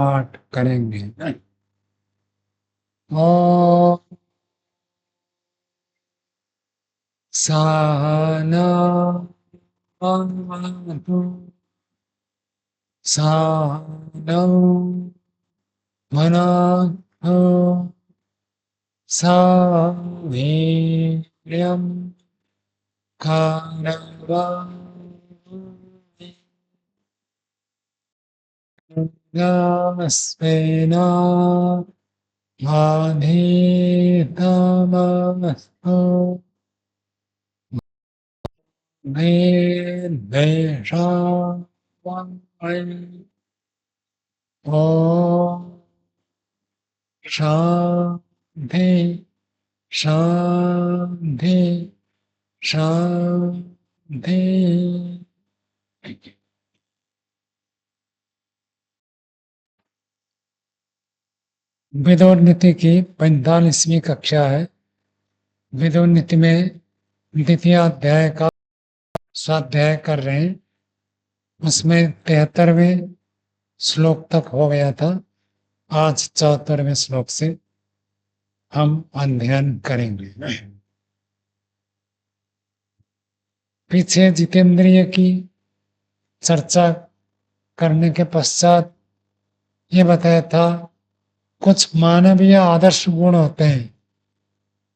पाठ करेंगे। ओम सहना भवतु सहनौ भुनक्तु सह वीर्यं करवावहै तेजस्विना धीतमस्तु निर्देशाय। ओम शांति शांति शांति। वेदोन्नति की 45वीं कक्षा है। वेदोन्नति में द्वितीय अध्याय का स्वाध्याय कर रहे हैं। उसमें 73वें श्लोक तक हो गया था। आज 74वें श्लोक से हम अध्ययन करेंगे। पीछे जितेंद्रिय की चर्चा करने के पश्चात ये बताया था कुछ मानवीय आदर्श गुण होते हैं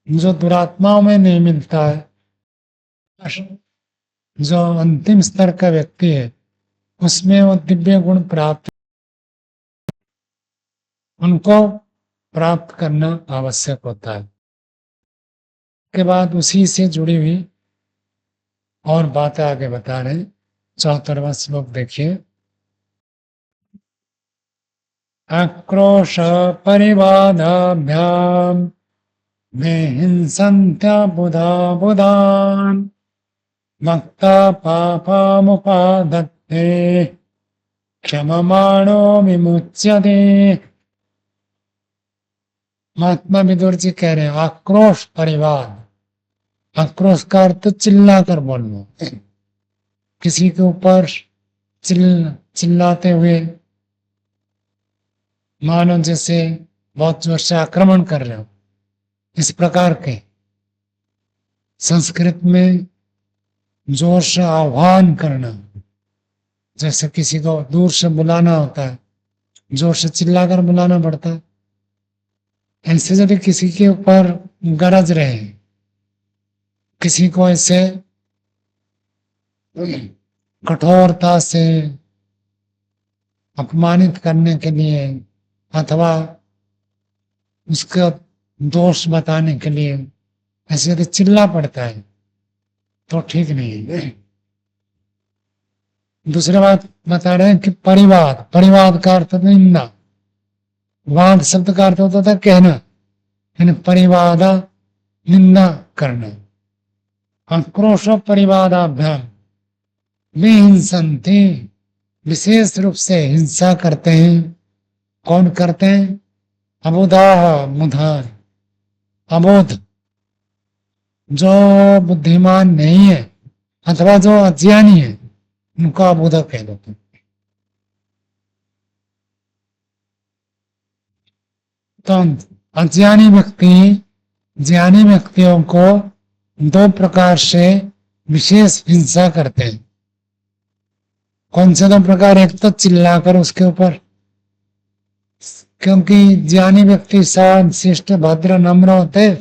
जो दुरात्माओं में नहीं मिलता है। जो अंतिम स्तर का व्यक्ति है उसमें वो दिव्य गुण प्राप्त, उनको प्राप्त करना आवश्यक होता है। के बाद उसी से जुड़ी हुई और बातें आगे बता रहे हैं। 74वां श्लोक देखिए। आक्रोश परिवादाभ्याम में हिंसन्त्य बुधा बुधान मक्ता पापामुपादत्ते क्षममाणो विमुच्यते। महात्मा विदुर जी कह रहे हैं आक्रोश परिवाद। आक्रोश का अर्थ चिल्ला कर बोलना, किसी के ऊपर चिल्लाते हुए, मानो जैसे बहुत जोर से आक्रमण कर रहे हो, इस प्रकार के। संस्कृत में जोर से आह्वान करना, जैसे किसी को दूर से बुलाना होता है, जोर से चिल्लाकर बुलाना पड़ता है। ऐसे यदि किसी के ऊपर गरज रहे, किसी को ऐसे कठोरता से अपमानित करने के लिए अथवा उसका दोष बताने के लिए ऐसे यदि चिल्ला पड़ता है तो ठीक नहीं है। दूसरी बात बता रहे हैं कि परिवाद, परिवाद का अर्थ निंदा। वाद शब्द का अर्थ होता था कहना, यानी परिवादा निंदा करना। आक्रोश परिवादाभ्याम में हिंसन्ति, विशेष रूप से हिंसा करते हैं। कौन करते हैं? अबुधाः मुधान, अबोध, जो बुद्धिमान नहीं है अथवा जो अज्ञानी है उनको अबुधा कह देते हैं। तो अज्ञानी व्यक्ति ज्ञानी व्यक्तियों को दो प्रकार से विशेष हिंसा करते हैं। कौन से दो प्रकार? एक तो चिल्लाकर उसके ऊपर, क्योंकि ज्ञानी व्यक्ति शांत शिष्ट भद्र नम्र होते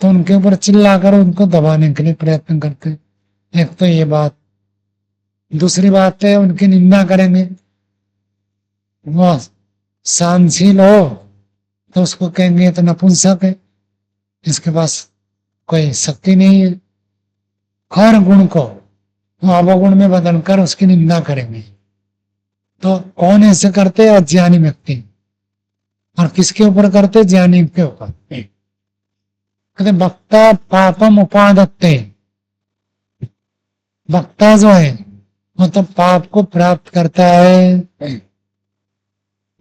तो उनके ऊपर चिल्लाकर उनको दबाने के लिए प्रयत्न करते। एक तो ये बात। दूसरी बात है उनकी निंदा करेंगे। वह शांतशील हो तो उसको कहेंगे तो नपुंसक है, इसके पास कोई शक्ति नहीं है। हर गुण को वो अवगुण में बदलकर उसकी निंदा करेंगे। तो कौन ऐसे करते? अज्ञानी व्यक्ति। और किसके ऊपर करते? ज्ञानी के ऊपर। कहते वक्ता पापम उपादत्ते, वक्ता जो है वो तो पाप को प्राप्त करता है।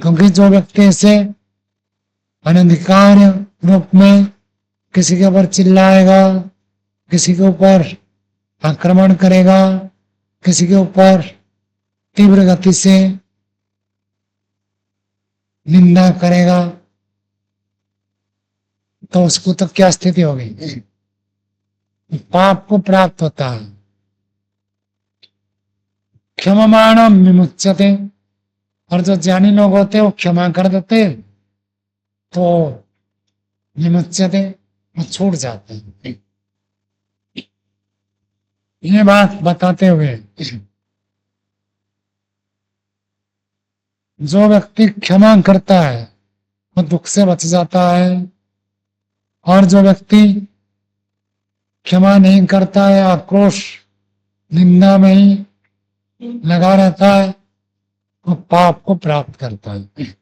क्योंकि जो व्यक्ति ऐसे अनधिकार रूप में किसी के ऊपर चिल्लाएगा, किसी के ऊपर आक्रमण करेगा, किसी के ऊपर तीव्र गति से निंदा करेगा तो उसको तो क्या स्थिति होगी, पाप को प्राप्त होता है। क्षममाणम विमुच्यते, और जो ज्ञानी लोग होते हैं वो क्षमा कर देते तो विमुच्यते, वो छूट जाते हैं। ये बात बताते हुए जो व्यक्ति क्षमा करता है वो दुख से बच जाता है, और जो व्यक्ति क्षमा नहीं करता है, आक्रोश निंदा में ही लगा रहता है, वो पाप को प्राप्त करता है।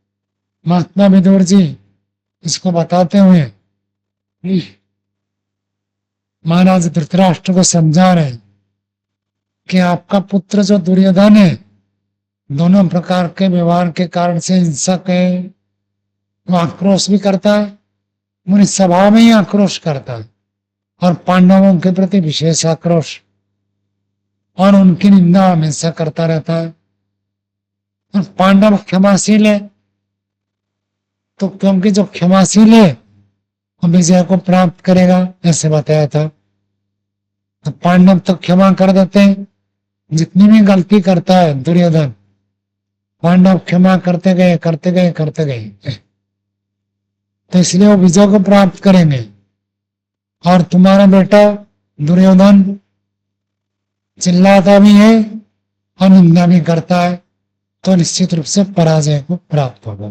महात्मा विदुर जी इसको बताते हुए महाराज धृतराष्ट्र को समझा रहे कि आपका पुत्र जो दुर्योधन है, दोनों प्रकार के व्यवहार के कारण से हिंसक है, वो आक्रोश भी करता है, मुनि स्वभाव में ही आक्रोश करता है, और पांडवों के प्रति विशेष आक्रोश, और उनकी निंदा हमेशा करता रहता है। और पांडव क्षमाशील है, तो क्योंकि जो क्षमाशील है वो विजय को प्राप्त करेगा, ऐसे बताया था। तो पांडव तो क्षमा कर देते हैं, जितनी भी गलती करता है दुर्योधन, पांडव क्षमा करते गए करते गए करते गए, तो इसलिए वो विजय को प्राप्त करेंगे। और तुम्हारा बेटा दुर्योधन चिल्लाता भी है और निंदा भी करता है, तो निश्चित रूप से पराजय को प्राप्त होगा।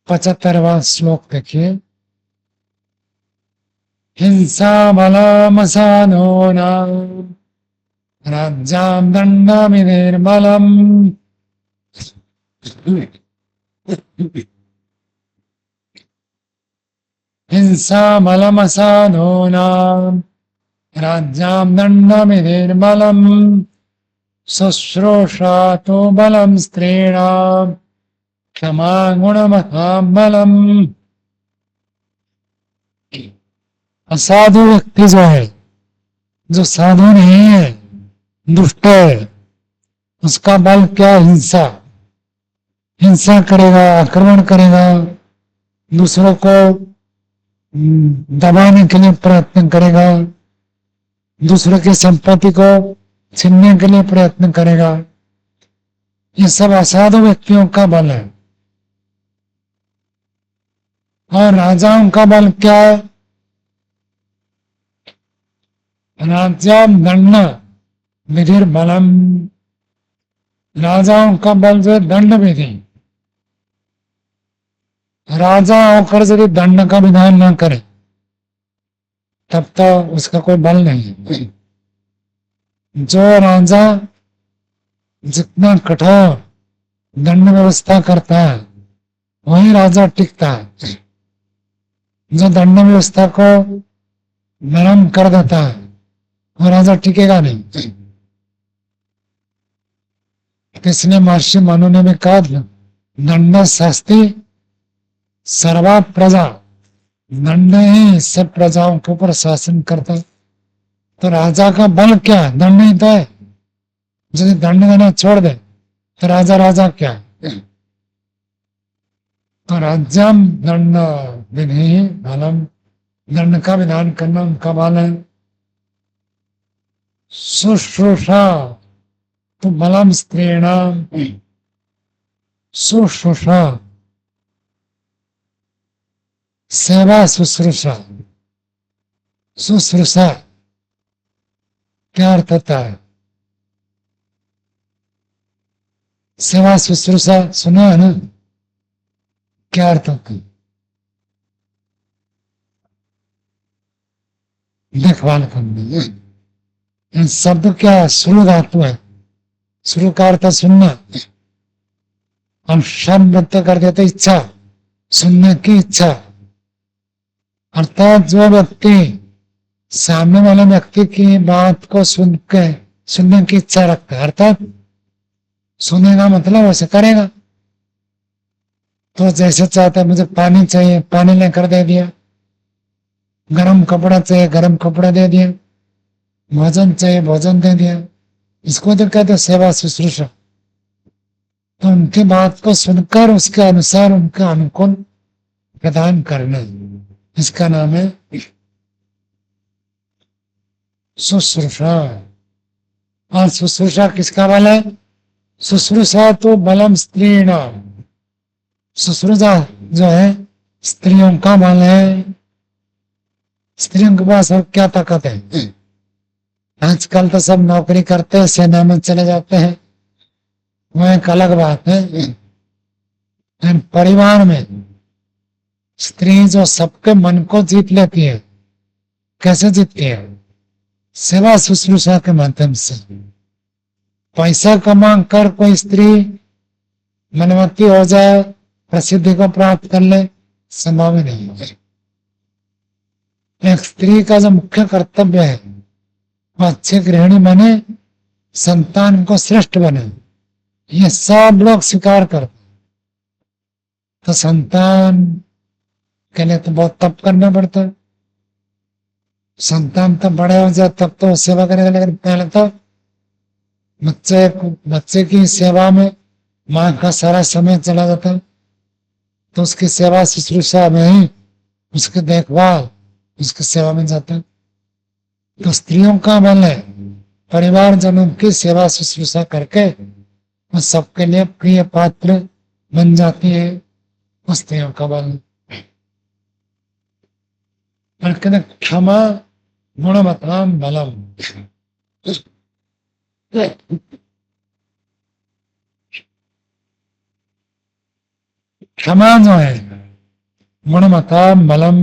75वां श्लोक देखिए। हिंसा बलमसानो नाम राज्यां दंडमिर्बलम्। हिंसा बलमसानो नाम राज्यां दंडमिर्बलम्। शुश्रूषा तो बलम स्त्रीणाम क्षमा गुणमहाबलम्। असाधु व्यक्ति जो है, जो साधु नहीं है, दुष्ट है, उसका बल क्या? हिंसा। हिंसा करेगा, आक्रमण करेगा, दूसरों को दबाने के लिए प्रयत्न करेगा, दूसरों की संपत्ति को छीनने के लिए प्रयत्न करेगा। ये सब असाधु व्यक्तियों का बल है। और राजाओं का बल क्या है? राज्यां दंड विधिर बलम। राजाओं का बल जो है दंड विधि। राजा होकर यदि दंड का विधान न करे तब तो उसका कोई बल नहीं है। जो राजा जितना कठोर दंड व्यवस्था करता है वही राजा टिकता है। जो दंड व्यवस्था को नरम कर देता है वो राजा टिकेगा नहीं। इसलिए महर्षि मनु ने भी कहा दंड शास्त्री सर्वा प्रजा। दंड ही सब प्रजाओं के ऊपर शासन करता है। तो राजा का बल क्या है? दंड ही तो है। यदि दंड देना छोड़ दे तो राजा राजा क्या है? तो राज्यम दंड विधि बलम। दंड का विधान करना उनका बल है। शुश्रूषा तो बलम स्त्रीणाम। शुश्रूषा सेवा शुश्रूषा। शुश्रूषा क्या अर्थ होता है? सेवा शुश्रूषा सुना है ना? क्या अर्थ होता है? देखभाल करना। शब्द क्या है? शुरू धातु है। शुरू का अर्थ सुनना। हम शब्द कर देते इच्छा, सुनने की इच्छा। अर्थात जो व्यक्ति सामने वाले व्यक्ति की बात को सुनने की इच्छा रखता है, अर्थात सुनेगा मतलब वैसे करेगा। तो जैसे चाहता है, मुझे पानी चाहिए, पानी लेकर दे दिया। गरम कपड़ा चाहिए, गरम कपड़ा दे दिया। भोजन चाहिए, भोजन दे दिया। इसको तो कहते हैं सेवा शुश्रूषा। तो उनकी बात को सुनकर उसके अनुसार उनका अनुकूल प्रदान करना, इसका नाम है शुश्रूषा। और शुश्रूषा किसका बल है? शुश्रूषा तो बलम स्त्री नाम, शुश्रूषा जो है स्त्रियों का बल है। स्त्रियों के पास अब क्या ताकत है? आजकल तो सब नौकरी करते हैं, सेना में चले जाते हैं, वो एक अलग बात है। लेकिन परिवार में स्त्री जो सबके मन को जीत लेती है, कैसे जीतती है? सेवा शुश्रूषा के माध्यम से। पैसा कमा कर कोई स्त्री मनमती हो जाए, प्रसिद्धि को प्राप्त कर ले, संभव ही नहीं है। एक स्त्री का जो मुख्य कर्तव्य है वो अच्छी गृहिणी बने, संतान को श्रेष्ठ बने, ये सब लोग स्वीकार करते। तो संतान के लिए तो बहुत तप करना पड़ता है। संतान तब बड़े हो जाए तब तो सेवा करेगा, लेकिन पहले तो बच्चे की सेवा में माँ का सारा समय चला जाता है। तो उसकी सेवा शुश्रूषा में ही उसकी देखभाल उसकी सेवा में जाता है। तो स्त्रियों का बल है परिवारजनों की सेवा शुश्रूषा करके वो सबके लिए प्रिय पात्र बन जाती है, वो स्त्रियों का बल। और कहते क्षमा गुणवत्ताम बलम। क्षमा जो है गुणवत्ताम बलम,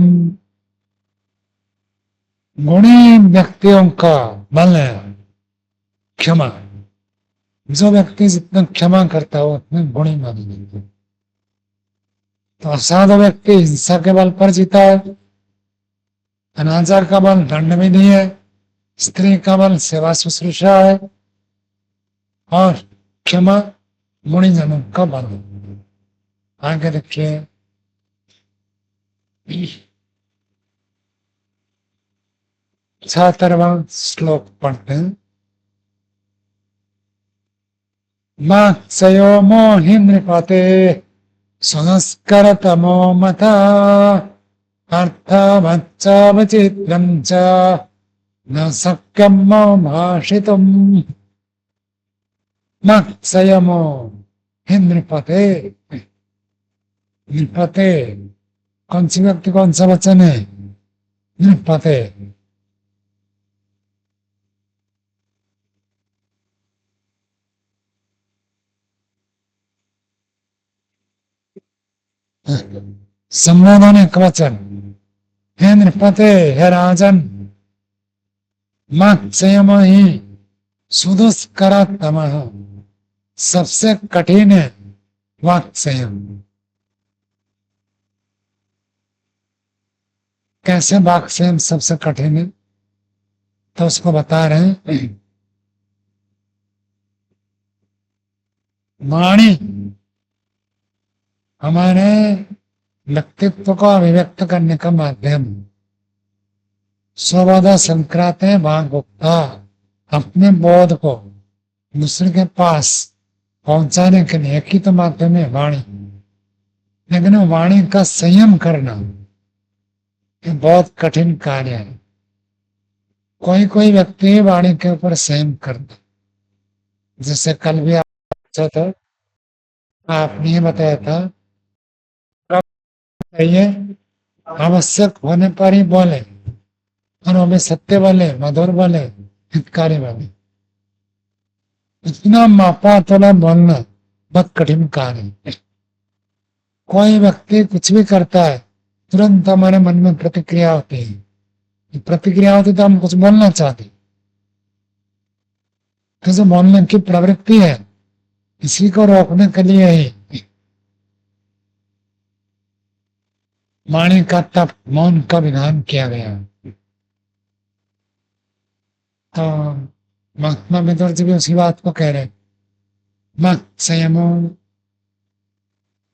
गुणी व्यक्तियों का बल है क्षमा। जो व्यक्ति जितना क्षमा करता है वो उतने गुणी माने जाते हैं। तो असाधु व्यक्ति हिंसा के बल पर जीता है, अनाचार का बल दंड विधि है, स्त्री का बल सेवा शुश्रूषा है, और क्षमा गुणी जनों का बल है। आगे देखिए, छात्रवा श्लोक पढ़ते हैं। मात्सयो मोहि नृपते संस्करतमो मता अर्थवच्च विचित्रं च न शक्यं मम भाषितुम्। मात्सयमो हि नृपते, नृपते कौन सी व्यक्ति कौन सा वचन है? नृपते। संबोधन एक वचन, हे नृपते, हे राजन, मात्सयम ही सुदुष्करतम, सबसे कठिन है वाक्सयम। कैसे वाक्सयम सबसे कठिन है? तो उसको बता रहे हैं। वाणी हमारे व्यक्तित्व को अभिव्यक्त करने का माध्यम। स्वबोध संक्रांत है भागवता, अपने बोध को दूसरे के पास पहुंचाने के लिए एक ही तो माध्यम है वाणी। लेकिन वाणी का संयम करना ये बहुत कठिन कार्य है। कोई कोई व्यक्ति वाणी के ऊपर संयम करता, जैसे कल भी था, आपने ये बताया था, ये आवश्यक होने पर ही बोले, और वो भी सत्य बोले, मधुर बोले, हितकारी बोले। इतना मापा तोला बोलना बहुत कठिन कार्य है। कोई व्यक्ति कुछ भी करता है तुरंत हमारे मन में प्रतिक्रिया होती है। प्रतिक्रिया होती तो हम कुछ बोलना चाहते, तो जो बोलने की प्रवृत्ति है इसी को रोकने के लिए ही वाणी का तप, मौन का विधान किया गया। तो महात्मा विदुर जी भी उसी बात को कह रहे, मत संयमो,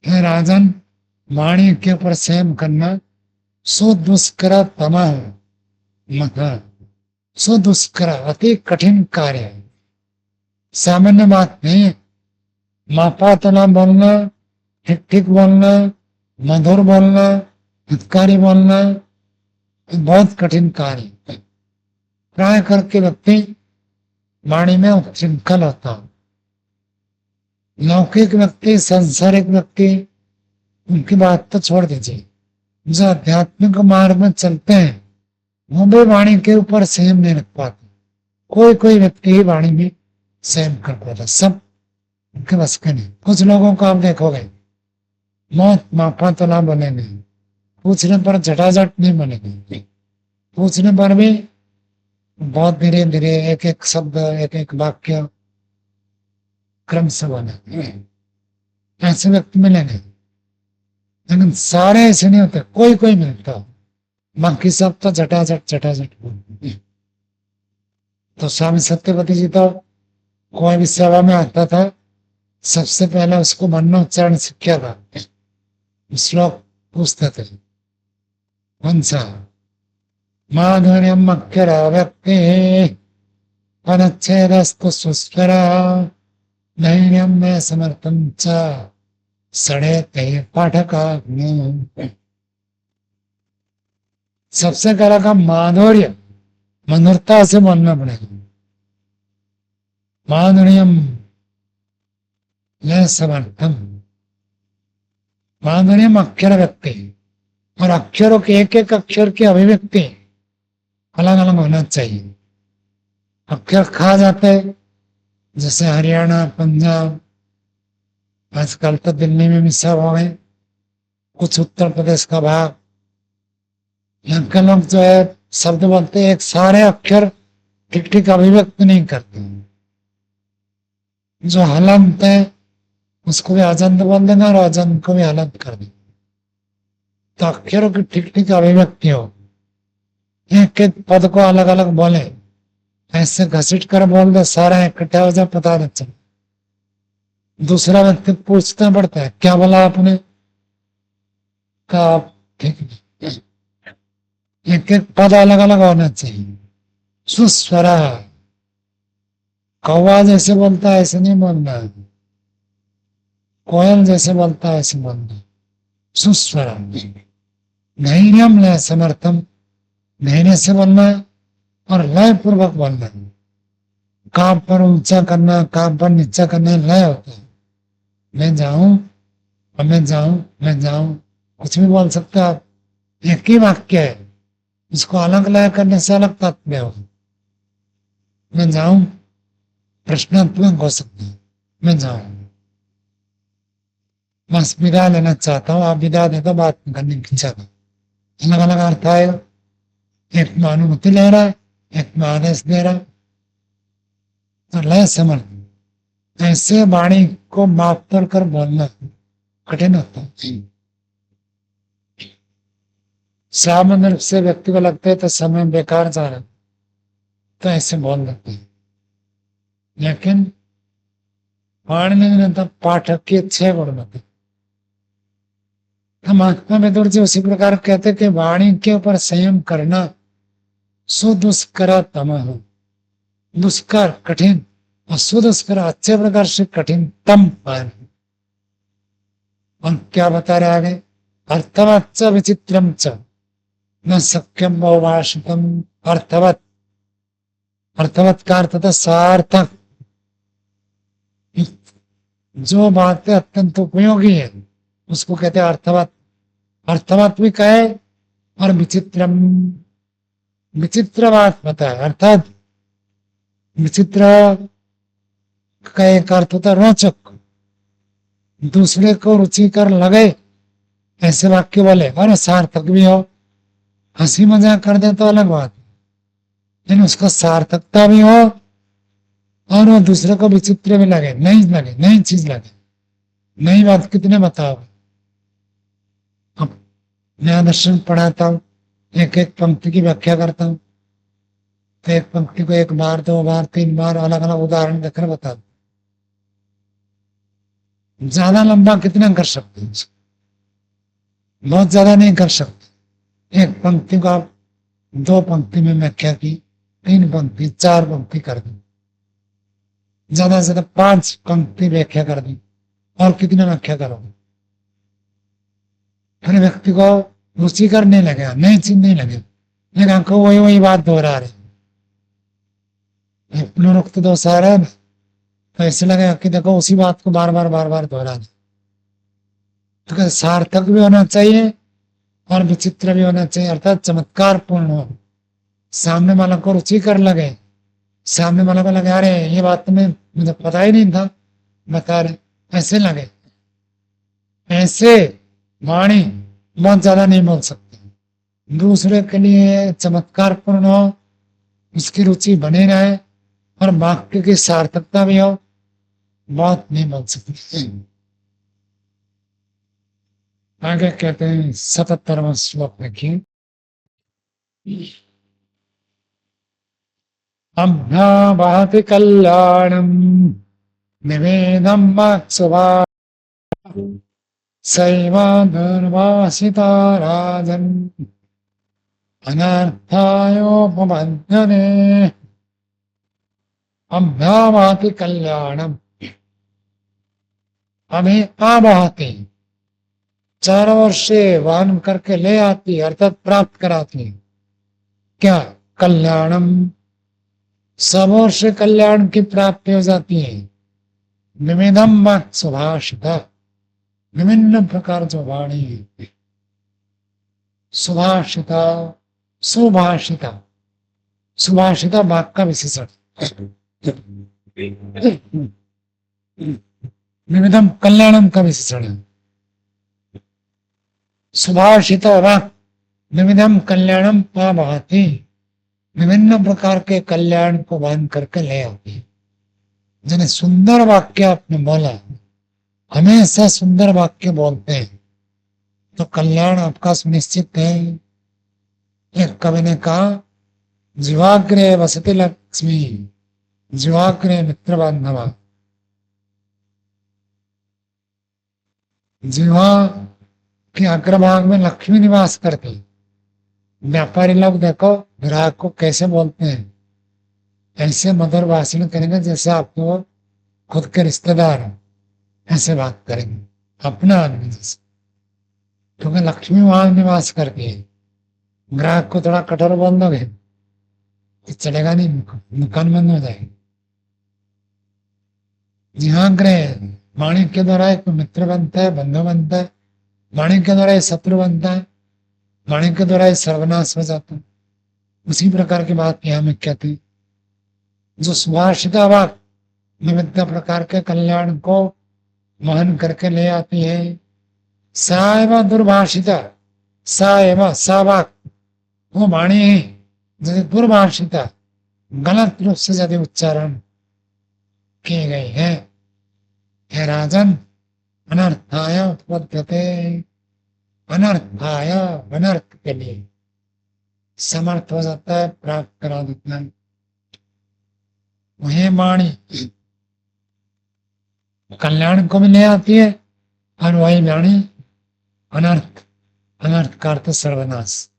हे राजन, वाणी के ऊपर संयम करना सुदुष्कर तमः, सुदुष्कर अति कठिन कार्य है। सामान्य बात नहीं है। मापा तना बोलना, ठीक ठीक बोलना, मधुर बोलना, हितकारी बोलना बहुत कठिन कार्य है। प्राय करके व्यक्ति वाणी में उच्छृंखल होता है। लौकिक व्यक्ति, संसारिक व्यक्ति, उनकी बात तो छोड़ दीजिए, जो आध्यात्मिक मार्ग में चलते हैं वो भी वाणी के ऊपर संयम नहीं रख पाते। कोई कोई व्यक्ति ही वाणी में संयम कर पाता, सब उनके बस के नहीं। कुछ लोगों को आप देखोगे मौत मापा तो ना बनेंगे, पूछने पर झटाझट नहीं बनेंगे, पूछने पर भी बहुत धीरे धीरे एक एक शब्द, एक एक वाक्य क्रम से बने, ऐसे व्यक्ति मिलेंगे। लेकिन सारे ऐसे नहीं होते, कोई कोई मिलता, बाकी सब तो झटाझट झटाझट बोलते। तो स्वामी सत्यवती जी तो कोई भी सेवा में आता था, सबसे पहले उसको मंडोच्चारण सीखा था। श्लोक पूछते थे, कौन सा? माधुर्यम अक्षर व्यक्ति अनुच्छेदस्तु सुस्वरा धैर्यम में समर्थम च सड़े ते पाठका। सबसे कला का माधुर्य, मधुरता से बोलना पड़ेगा। माधुर्यम में समर्थम, माधुर्यम अक्षर व्यक्ति, और अक्षरों के एक एक अक्षर की अभिव्यक्ति अलग अलग होना चाहिए। अक्षर खा जाते, जैसे हरियाणा, पंजाब, आजकल तो दिल्ली में भी सब हो गए, कुछ उत्तर प्रदेश का भाग, यहाँ के लोग जो है शब्द बोलते एक सारे अक्षर ठीक ठीक अभिव्यक्त नहीं करते। जो हलंत है उसको भी अजंत बोल देना और अजंत को भी हलंत कर देना, तो अक्षरों की ठीक ठीक अभिव्यक्ति हो, एक एक पद को अलग अलग बोले, ऐसे घसीट कर बोल दे सारा इकट्ठा हो जाए, पता नहीं चले। दूसरा व्यक्ति पूछना पड़ता है क्या बोला आपने, का ठीक नहीं, एक एक पद अलग अलग होना चाहिए। सुस्वरा, कौवा जैसे बोलता है ऐसे नहीं बोलना है, कोयल जैसे बोलता है ऐसे बोलना। सुस्वरा, धैर्यम लय समर्थम, धैर्य से बोलना और लय पूर्वक बोलना। काम पर ऊंचा करना, काम पर नीचा करना लय होता है। मैं जाऊं और मैं जाऊं, मैं जाऊं, कुछ भी बोल सकते हो आप, एक ही वाक्य है, इसको अलग लय करने से अलग तात्पर्य हो। मैं जाऊं प्रश्नात्मक हो सकता है, मैं जाऊं, बस विदा लेना चाहता हूँ, आप विदा दे दो, बात करने की चाहता हूँ, अलग अलग अर्थ आएगा। एक में अनुभूति ले रहा है, एक में आदेश दे रहा है, तो लय समर्थ। ऐसे वाणी को माप तोड़ कर बोलना कठिन होता है। सामान्य रूप से व्यक्ति को लगता है तो समय बेकार जा रहा है, तो ऐसे बोल देते हैं। लेकिन पाणिनि ने तो पाठक के 6 गुण बताए। हम महात्मा विदुर जी उसी प्रकार कहते कि वाणी के ऊपर संयम करना सुदुष्कर तमः, दुष्कर कठिन और सुदुष्कर अच्छे प्रकार से कठिन तम पान। और क्या बता रहे आगे, अर्थवत विचित्रम च न सक्यम बहुभाषितम। अर्थवत, अर्थवत का अर्थ था सार्थक, जो बातें अत्यंत उपयोगी है उसको कहते हैं अर्थवत। अर्थवत भी कहे और विचित्रम, विचित्र बात बताए, अर्थात विचित्र का एक अर्थ होता है रोचक, दूसरे को रुचिकर लगे, ऐसे वाक्य बोले और सार्थक भी हो। हंसी मजाक कर दे तो अलग बात, लेकिन उसका सार्थकता भी हो और वो दूसरे को विचित्र भी लगे, नई चीज लगे, नई बात कितने बताओ। अब मैं दर्शन पढ़ाता हूँ, एक एक पंक्ति की व्याख्या करता हूँ, तो एक पंक्ति को 1 बार 2 बार 3 बार अलग अलग उदाहरण देकर बता दो। ज्यादा लंबा कितना कर सकते हैं, बहुत ज्यादा नहीं कर सकते। एक पंक्ति को आप 2 पंक्ति में व्याख्या की, 3 पंक्ति 4 पंक्ति कर दी, ज्यादा से ज्यादा 5 पंक्ति व्याख्या कर दी, और कितनी व्याख्या करोगे? फिर व्यक्ति को रुचिकर नहीं लगेगा, नई चीज नहीं लगेगी, लेकिन आपको वही वही बात दोहरा रहे, पुनरुक्त दोषार है ना, तो ऐसे लगेगा कि देखो उसी बात को बार बार दोहरा रहे। तो सार्थक भी होना चाहिए और विचित्र भी होना चाहिए, अर्थात चमत्कार पूर्ण हो, सामने वाला को रुचिकर लगे, सामने वाला को लगे अरे ये बात तो मैं मुझे पता ही नहीं था, बता रहे, ऐसे लगे। ऐसे वाणी बहुत ज्यादा नहीं बोल सकते, दूसरे के लिए चमत्कार पूर्ण हो, उसकी रुचि बनी रहे और वाक्य की सार्थकता भी हो, बहुत नहीं बोल सकते। आगे कहते हैं 77वां श्लोक देखिए। अभ्यावहति कल्याणम निवेदम मत्सुभा सैवा दुर्वासिता राजन् अनर्थायोपबध्यते। अभ्यावहति कल्याणम, हमें आवाहति, चारों ओर से वाहन करके ले आती, अर्थात प्राप्त कराती, क्या? कल्याणम, सब ओर से कल्याण की प्राप्ति हो जाती है। विविधम सुभाषिता, विभिन्न प्रकार जो वाणी है, सुभाषिता, सुभाषिता, सुभाषिता वाक्य का विशेषण, विविधम कल्याणम का विशेषण है। सुभाषित वाक्य विविधम कल्याणम आवाहति, विभिन्न प्रकार के कल्याण को वहन करके ले आती। जिन्हें सुंदर वाक्य आपने बोला, हमेशा सुंदर वाक्य बोलते हैं तो कल्याण आपका सुनिश्चित है। एक कवि ने कहा, जीवाग्रे वसति लक्ष्मी, जीवाग्रे मित्र बांधवा। जीवा के अग्रभाग में लक्ष्मी निवास करती। व्यापारी लोग देखो ग्राहक को कैसे बोलते हैं, ऐसे मधुर भाषण करेंगे जैसे आपको खुद के रिश्तेदार हो, ऐसे बात करेंगे, अपना आदमी जैसे, क्योंकि लक्ष्मी वहां निवास करती है। ग्राहक को थोड़ा कठोर बोल दोगे तो चलेगा नहीं, दुकान बंद हो जाएगी। जिहाग्रह, वाणी के द्वारा एक मित्र बनता है, बंधु बनता है, वाणी के द्वारा शत्रु बनता है, वाणी के द्वारा सर्वनाश हो जाता है। उसी प्रकार की बात यहाँ में कहती है। जो सुभाषिता वाक विविध प्रकार के कल्याण को वहन करके ले आती है। सा एवं दुर्भाषिता, सा एवं सा वाक, वो वाणी है यदि दुर्भाषिता, गलत रूप से यदि उच्चारण किए गए है, हे राजन, अनर्थाय उत्पद्यते, अनर्थाय, अनर्थ के लिए समर्थ हो जाता है, प्राप्त करा देता है। वही वाणी कल्याण को भी ले आती है और वही वाणी अनर्थ, अनर्थ का अर्थ सर्वनाश,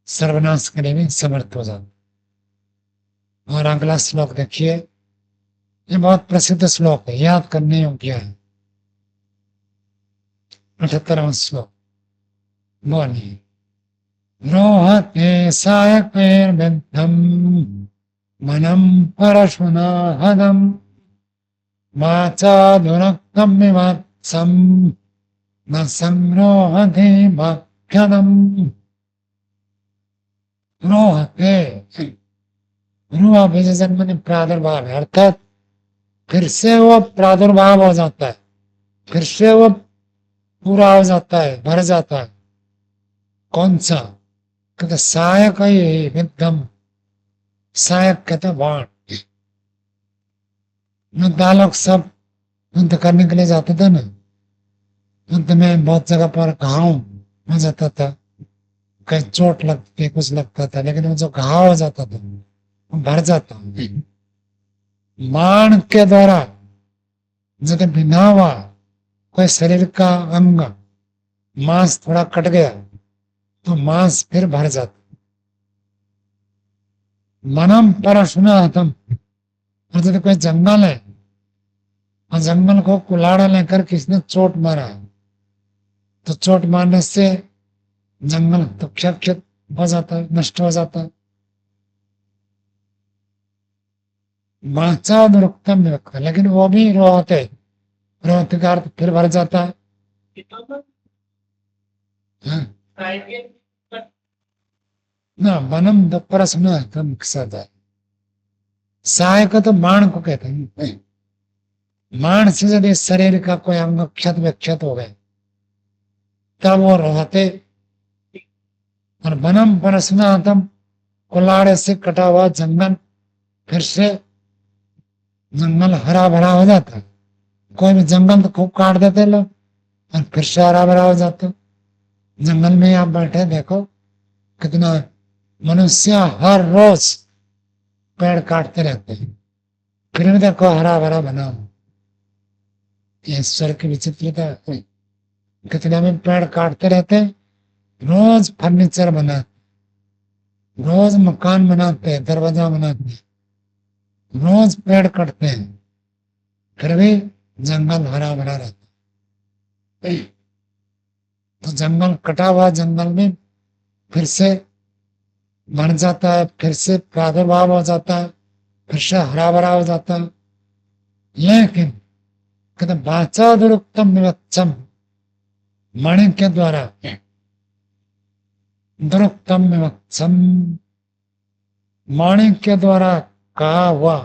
सर्वनाश के लिए भी समर्थ हो जाता। और अगला श्लोक देखिए, ये बहुत प्रसिद्ध श्लोक है, याद करने योग्य है। 78वां श्लोक, बोलिए। रोहते सायकैर्विद्धम् मनम् परशुना हदम् वाचादुरक्तम् विवत्सम् न संरोहते वाक्यदम्। रोहते, रुआ विजन में प्रादुर्भाव है, अर्थात फिर से वो प्रादुर्भाव हो जाता है, फिर से वो पूरा हो जाता है, भर जाता है। कौन सा? कहते सहायक ही विद्धम, सहायक कहते बाण। योद्धा सब युद्ध करने के लिए जाते थे ना, युद्ध में बहुत जगह पर घाव हो जाता था, कहीं चोट लगती, कुछ लगता था, लेकिन वो जो घाव हो जाता था वो भर जाता। बाण के द्वारा जब बिना हुआ कोई शरीर का अंग, मांस थोड़ा कट गया तो मांस फिर भर जाता। मनम परशुना हतम, और यदि कोई जंगल है और जंगल को कुल्हाड़ा लेकर किसने चोट मारा, तो चोट मारने से जंगल तो क्षत क्षत हो जाता है, नष्ट हो जाता है। बाचा दुरुक्तम विवक्ता, लेकिन वो भी रोहते, रोहते का अर्थ फिर भर जाता है। हाँ, ना वनम दपरस न तम सदा, साय का तो बाण को कहते हैं। बाण से यदि शरीर का कोई अंग क्षत विक्षत हो गए तब वो रोहते। और वनम परसनातम, कुल्हाड़े से कटा हुआ जंगल फिर से जंगल हरा भरा हो जाता है। कोई भी जंगल तो खूब काट देते लोग और फिर से हरा भरा हो जाता। जंगल में आप बैठे देखो कितना मनुष्य हर रोज पेड़ काटते रहते हैं, फिर भी देखो हरा भरा बना हो। ईश्वर की विचित्रता है। कितने में पेड़ काटते रहते हैं, रोज फर्नीचर बनाते, रोज मकान बनाते हैं, दरवाजा बनाते हैं, रोज पेड़ कटते हैं, फिर भी जंगल हरा भरा रहता है। तो जंगल कटा हुआ जंगल में फिर से बन जाता है, फिर से प्रादुर्भाव हो जाता है, फिर से हरा भरा हो जाता है। लेकिन कहते वाचा दुरुक्तम निवत्सम, मणि के द्वारा दुरुक्तम निवत्सम, मणि के द्वारा कहा हुआ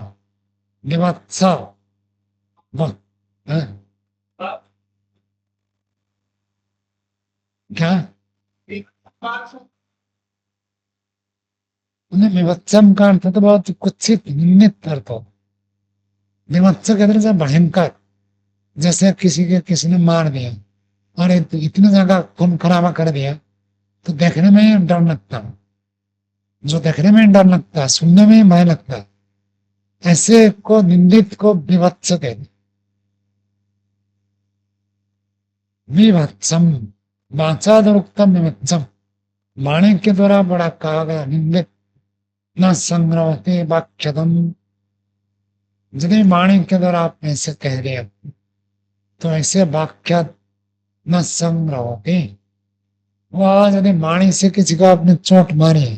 निवत्स वह है? क्या उन्हें विवत्सम का अर्थ तो बहुत कुत्सित निंदित अर्थ हो। विवत्स के अंदर से भयंकर, जैसे किसी के किसी ने मार दिया और इतनी जगह खून खराबा कर दिया तो देखने में ही डर लगता है। जो देखने में डर लगता है, सुनने में ही भय लगता है, ऐसे को निंदित को विवत्स कहते हैं। विभत्सम वाचा दुरुक्तम विभत्सम, वाणी के द्वारा बड़ा कहा गया निंदित। न संग्रहते वाक्यदम, यदि वाणी के द्वारा आप ऐसे कह रहे हो तो ऐसे वाक्य न संग्रहते। वो आज यदि वाणी से किसी को आपने चोट मारी है,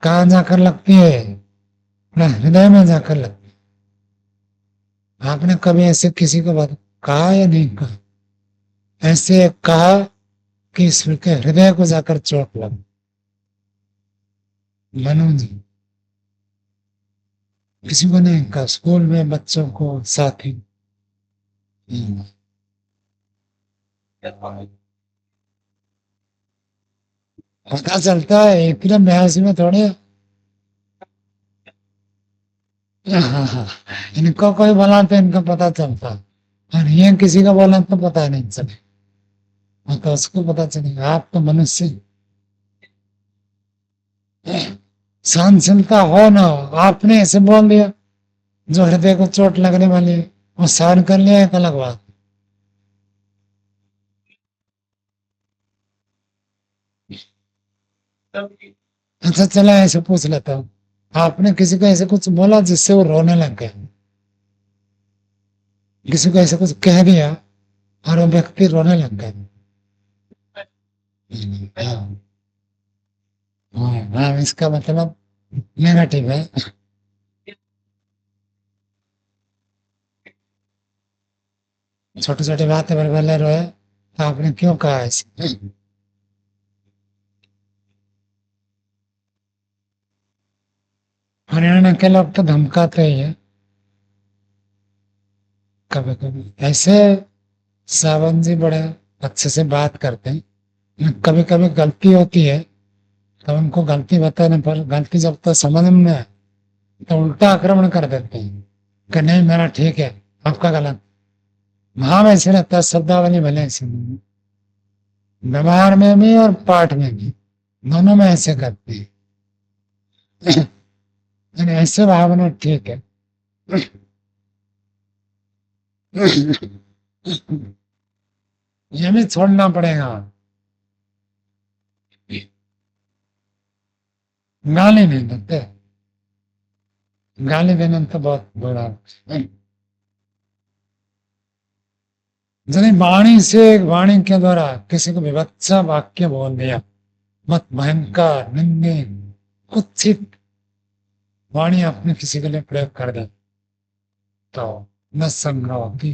कहाँ जाकर लगती है, अपना हृदय में जाकर लगती है। आपने कभी ऐसे किसी को बात कहा या नहीं कहा, ऐसे कहा कि इसके हृदय को जाकर चोट लगी। मनु जी किसी को नहीं कहा, स्कूल में बच्चों को, साथी। हम्म, पता चलता है एकदम बहसी में थोड़े। हाँ हाँ, इनको कोई बोला तो इनको पता चलता, और ये किसी का बोला तो पता नहीं चले। हाँ, तो उसको पता चलेगा आप तो मनुष्य। सहनशीलता हो ना हो, आपने ऐसे बोल दिया जो हृदय को चोट लगने वाली है, वो सहन कर लिया एक अलग बात। अच्छा चला ऐसे पूछ लेता हूँ, आपने किसी को ऐसे कुछ बोला जिससे वो रोने लग गया, किसी को ऐसे कुछ कह दिया और वो व्यक्ति रोने लग गया। हाँ हाँ हाँ, इसका मतलब नेगेटिव है। छोटी छोटी बातें पर भले रोए, तो आपने क्यों कहा ऐसे। हरियाणा के लोग तो धमकाते ही है कभी कभी ऐसे। सावन जी बड़े अच्छे से बात करते हैं, कभी कभी गलती होती है तो उनको गलती बताने पर गलती जब तक समझ में नहीं आए तो उल्टा आक्रमण कर देते हैं कि नहीं मेरा ठीक है, आपका गलत। भाव ऐसे रहता है, शब्दावली भले ऐसे नहीं, व्यवहार में भी और पाठ में भी, दोनों में ऐसे करते हैं। यानी ऐसे भावना ठीक है। ये भी छोड़ना पड़ेगा। गाली नहीं देते, गाली देना तो बहुत बुरा है। यदि वाणी से, वाणी के द्वारा किसी को विभत्स वाक्य बोल दिया, मत भयंकर निंदे कुत्सित वाणी आपने किसी के लिए प्रयोग कर दी, तो न संग्रह की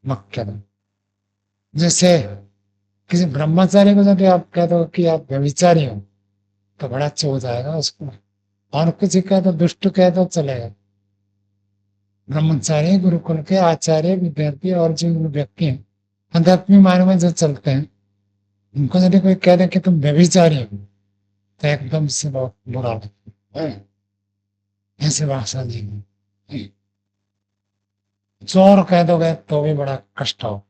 मक्खन। जैसे किसी ब्रह्मचारी को यदि आप कह दो कि आप व्यभिचारी हो, तो बड़ा अच्छा हो जाएगा उसको। और किसी कह दो दुष्ट कह दो चलेगा। ब्रह्मचारी गुरुकुल के आचार्य विद्यार्थी और जो व्यक्ति हैं आध्यात्मिक मार्ग में जो चलते हैं, उनको यदि कोई कह दे कि तुम व्यभिचारी हो, तो एकदम से बहुत बुरा लगता है। ऐसे भाषा नहीं। चोर कह दोगे तो भी बड़ा कष्ट हो।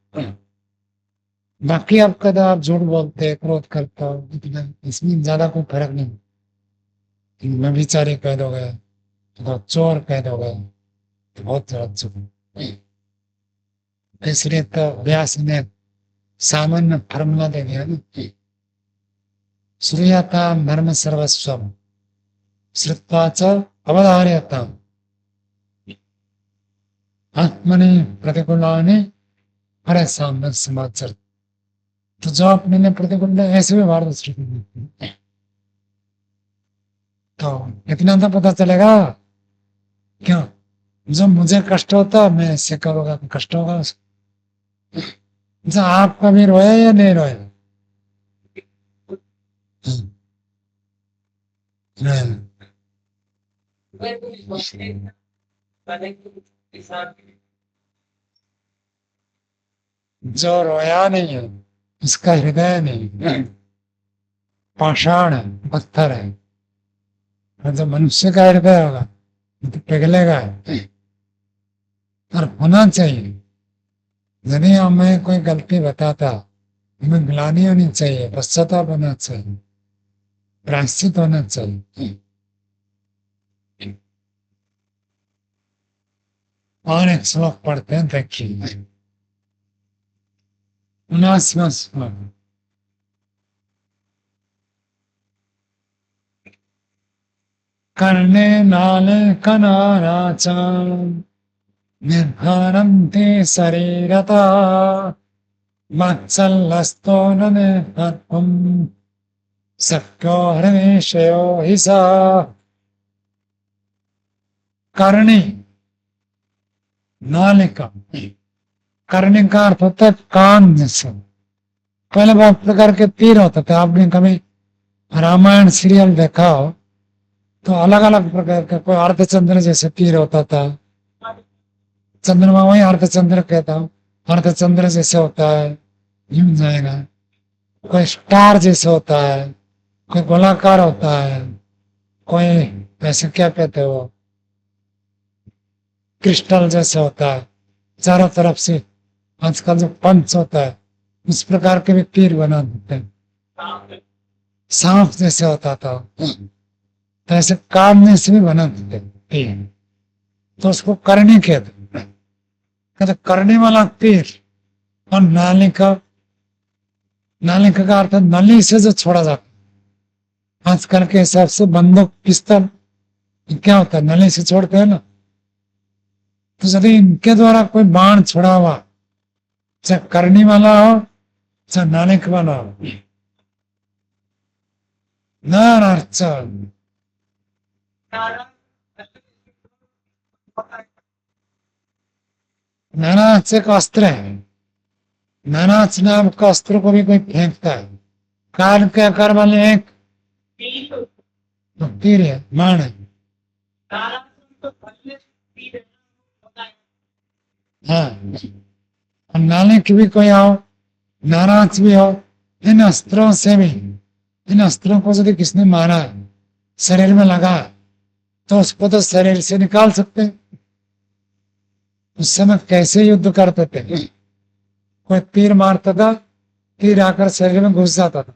बाकी आप कदा आप झूठ बोलते क्रोध करते हो, इतना इसमें ज्यादा कोई फर्क नहीं। व्यभिचारी कह दोगे तो चोर कह दोगे तो बहुत ज्यादा झूठ। इसलिए तो व्यास ने सामान्य फॉर्मूला दे दिया ना, श्रूयता धर्म सर्वस्व श्रुत्वा च अवधार्यता आत्मनि प्रतिकूलानि हरे सामने समाचार। तो जो अपने लिए प्रतिकूल है ऐसे व्यवहार दूसरे को नहीं। तो इतना तो पता चलेगा क्यों, जो मुझे कष्ट होता है मैं इससे करूंगा तो कष्ट होगा उसको। जो आप कभी रोया या नहीं रोया? हम्म, नहीं। जो रोया नहीं है उसका हृदय नहीं है, पाषाण है, पत्थर है। और जो मनुष्य का हृदय होगा वो तो पिघलेगा। और होना चाहिए, यदि हमें कोई गलती बताता हमें ग्लानि होनी चाहिए, पश्चाताप होना चाहिए, प्रायश्चित होना चाहिए। और एक श्लोक पढ़ते हैं, देखिए 79वां श्लोक। कर्णे नाले कनाराचा निर्भरन्ति शरीरता मत्सल्लस्तो न निर्भरम् शक्यो हृदयेशयो हि सा। कर्णी नालिका, कर्णी का अर्थ होता है कान जैसे। पहले बहुत प्रकार के तीर होते थे, आपने कभी रामायण सीरियल देखा हो तो अलग अलग प्रकार का, कोई अर्धचंद्र जैसे तीर होता था, चंद्रमा वही अर्धचंद्र कहता हूँ, अर्धचंद्र जैसे होता है यूं जाएगा। कोई स्टार जैसे होता है, कोई गोलाकार होता है, कोई वैसे क्या कहते हो क्रिस्टल जैसे होता है, चारों तरफ से आजकल जो पंच होता है उस प्रकार के भी तीर बना देते हैं। सांप जैसे होता था तो ऐसे कान में से भी बना देते तीर, तो उसको करनी कहते हैं। कहते करने वाला तीर। और नालिका, नालिका का अर्थ नली से जो छोड़ा जाता, आजकल के हिसाब से बंदूक पिस्तौल क्या होता है, नली से छोड़ते हैं ना। तो यदि इनके द्वारा कोई बाण छोड़ा हुआ, चाहे करनी वाला हो चाहे नालिक वाला हो, नारायण नानाच एक अस्त्र है, नानाच नाम का अस्त्र को भी कोई फेंकता है। कान के आकार वाले एक तीर है, बाण है। हाँ, और नालिक भी कोई हो, नाराज भी हो, इन अस्त्रों से भी, इन अस्त्रों को यदि किसने मारा शरीर में लगा तो उसको तो शरीर से निकाल सकते हैं। उस समय कैसे युद्ध करते थे, कोई तीर मारता था, तीर आकर शरीर में घुस जाता था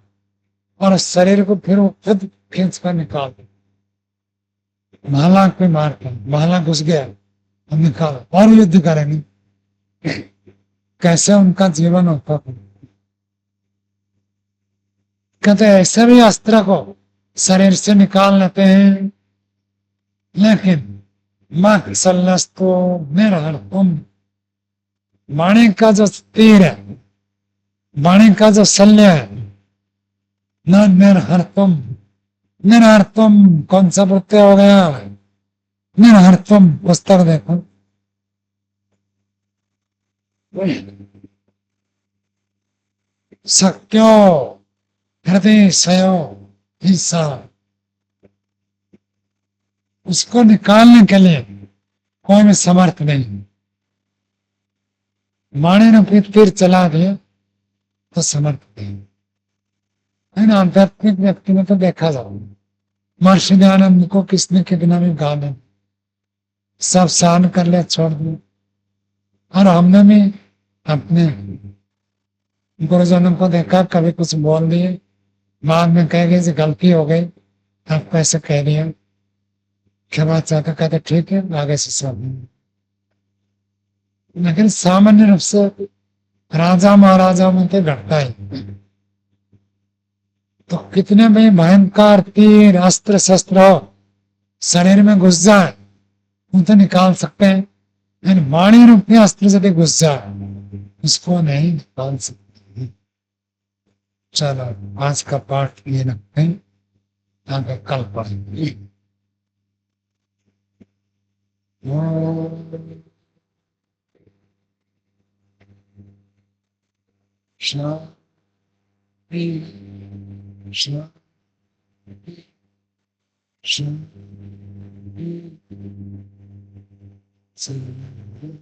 और शरीर को फिर वो खुद खींच कर निकालते। भाला कोई मारता, भाला घुस गया और निकाला और युद्ध करेंगे। कैसे उनका जीवन होता था। कहते ऐसे भी अस्त्र को शरीर से निकाल लेते हैं, लेकिन मत्सलस्तु निर्हर्तुम, वाणी का जो तीर है, वाणी का जो शल्य है, न निर्हर्तुम, निर्हर्तुम कौन सा प्रत्यय हो गया? निर्हर्तुम, पुस्तक देखो, शक्यो हृदय सयो हिस्सा, उसको निकालने के लिए कोई भी समर्थ नहीं। वाणी ने फिर तीर चला दिया तो समर्थ नहीं है ना। आध्यात्मिक व्यक्ति में तो देखा जाओ, महर्षि दयानंद को किसने कितना भी गाने सब सहन कर लिया, छोड़ दिया। और हमने भी अपने गुरुजनों को देखा, कभी कुछ बोल दिए, बाद में कहेंगे जी गलती हो गई, आपको ऐसे कह दिया, क्षमा चाहकर कहते ठीक है, आगे से सब। लेकिन सामान्य रूप से राजा महाराजा में तो घटता ही। तो कितने भी भयंकर तीर अस्त्र शस्त्र हो शरीर में घुस जाए, उनको निकाल सकते हैं, लेकिन वाणी रूपी अस्त्र यदि घुस जाए उसको नहीं निकाल सकते। चलो आज का पाठ ये रखते हैं, आगे कल पढ़ेंगे। शांति शांति शांति शांति।